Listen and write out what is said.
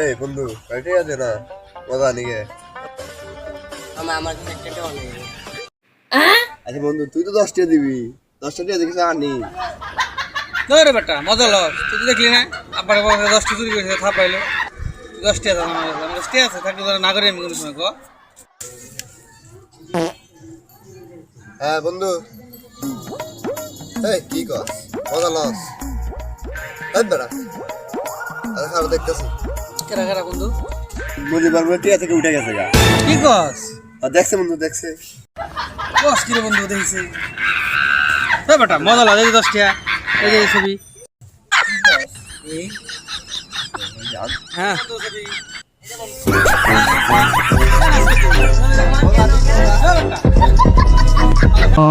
এই বন্ধু কাটে আছে না মজা নিকে আমার একটা অনেক আচ্ছা বন্ধু তুই তো 10 টাকা দিবি 10 টাকা দেখিস আর নেই তোরে বেটা মজা লস তুই তো দেখলি না আব্বার 10টা চুরি করেছে থাপ পাইলো 10 টাকা আমার 10 টাকা আছে থাকলে তোরা না করে আমি কোনো সময় কো হ্যাঁ বন্ধু এই কি কর মজা লস এই বেটা আরে খারাপ দেখতেছি কেরা কেরা বন্ধু বুঝি পারবো টিয়া থেকে উঠে গেছে গা কি কস আর দেখছে বন্ধু দেখছে কস কি রে বন্ধু দেখিছে এ বেটা মজা লাগে 10 টাকা এই যে ছবি হ্যাঁ ও